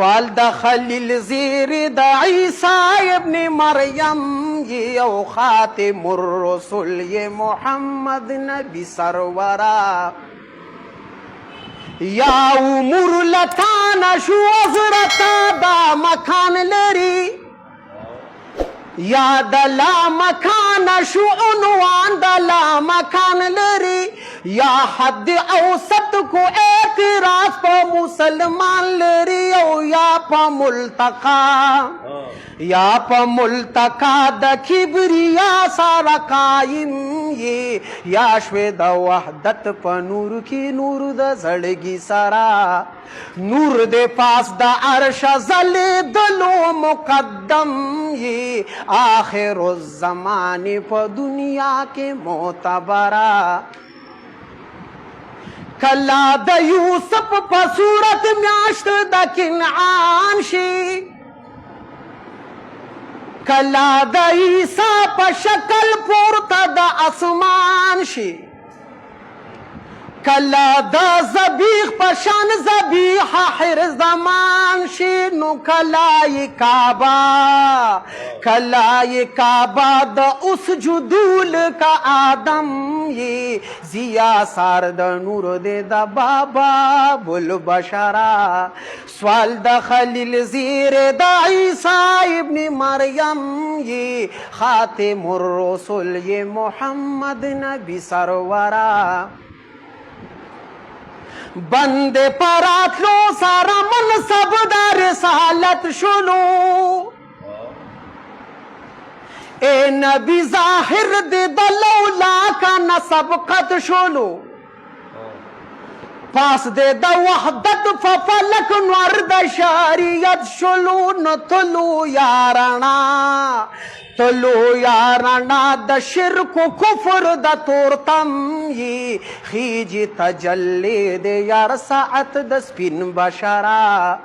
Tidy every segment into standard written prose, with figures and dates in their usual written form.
سوال د خلیل زیر د عیسی ابن مریم یو خاتم الرسل یہ محمد نبی سرورا یا امور لتانا شو وزرتا دا مکان لري یا د لا مکان شو عنوان د لا مکان لري یا حد اوسط کو اعتراض په مسلمان لري او یا په ملتقا د کبریا سره قایم یې یا شوې د وحدت په نور کې نور د زړګي سره نور د پاس د عرش ځلېدلو مقدم یې آخر الزمان په دنیا کې معتبره کلا د یوسف په صورت میاشت د کنعان شي کلا د عیسی په شکل پورته د اسمان شي کلا د ذبیح په شان ذبیح حر زمان شي نو کلای کعبه د اوس جدول کا آدم یې زیا سار د نور د بابا بل بشرا سوال د خلیل زیر د عیسی ابن مریم یې خاتم الرسل یې محمد نبی سرورا بند پراتلو سارا منصب دا رسالت شلو اے نبی ظاہر دے دلولا کا نصب قد شلو پاس دے دا وحدت ففلک نور دا شریعت شلو نتلو یارنا د شرک و کفر د تورتم یی خیجی تجلی د یار ساعت د سپین بشرا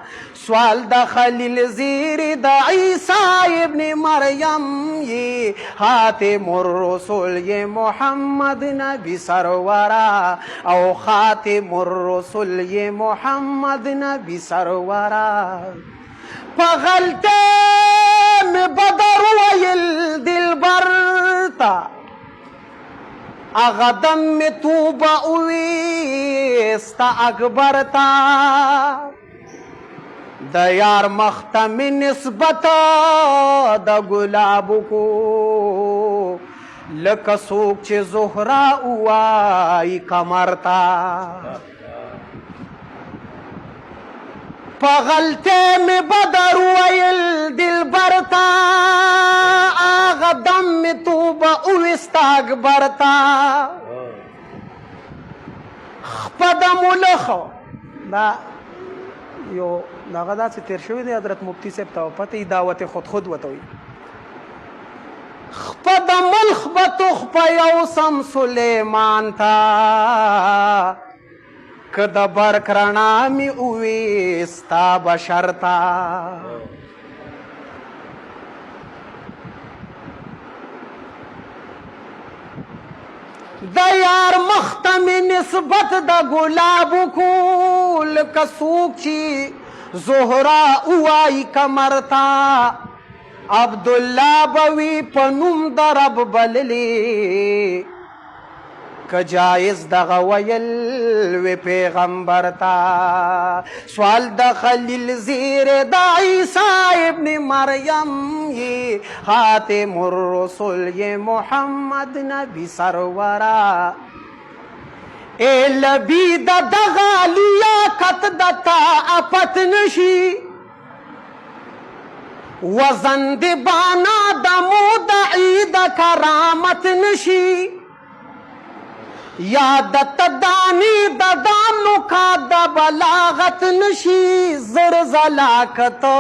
سوال د خلیل زیر د عیسی ابن مریم یی خاتم الرسل یی محمد نبی سرورا او خاتم الرسل یی محمد نبی سرورا پغلتے میں بدر ویل دل برتا اغدم میں توبہ اویستا اکبرتا دا یار مختم نسبتا دا گلاب کو لکسوک چے زہرا اوائی کمرتا پغلتے میں بدر ویل دل برتا آغا دم میں توبہ اوستا اکبرتا خپدم لخو دا یو داغه داسې تیر شوی دی حضرت مفتی صاحب ته پته دعوت خود وتوي خپدم الخبتخ په یو سم سلیمان تا که د برق رڼا مې اویستا بشرتا د یار مخته مې نسبت د ګلابو کو لکه څوک چې زهرا اوایي کمرتا عبدالله بوي په نوم د رب بللی که جائز دغه ویل وی پیغمبر تا سوال د خلیل زیر د عیسی ابن مریم یی خاتم الرسل یی محمد نبی سرورا اے لبی د دغه لیاقت د طاعت نشي وزن د بانا د مدعی د کرامت نشي یا د تدانی د دانو کا د بلاغت نشی زرزلاکتو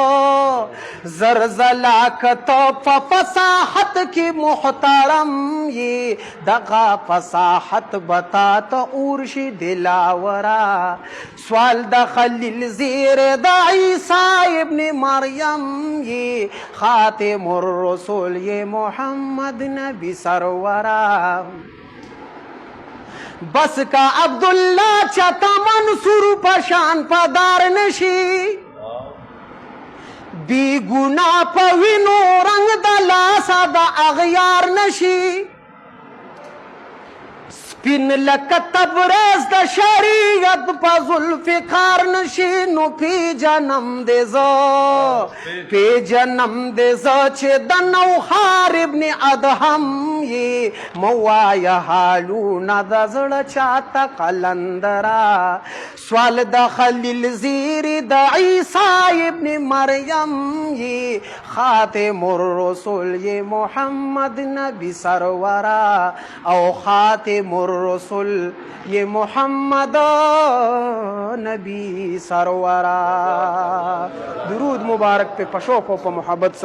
پا فصاحت کی محترم یہ دغا فصاحت بتا تا اورشی دلاورا سوال د خلیل زیر د عیسی ابن مریم یہ خاتم الرسل یہ محمد نبی سرورا بس کا عبداللہ چتا منصور پشان پدار نشی بی گنا په وینو رنگ د لاسه د اغیار نشي سپین لکه تبریز د شریعت په ذوالفقار نشي نو پیژنم دې زه چې د نوښار ابن ادهم یې مه وایه حالونه د زړه چاته قلندره سوال د خلیل زیري د عیسی ابن مریم یې خاتم الرسول یې محمد نبی سرورا او خاتم الرسول یہ محمد نبی سرورا درود مبارک پہ پشوق و پہ محبت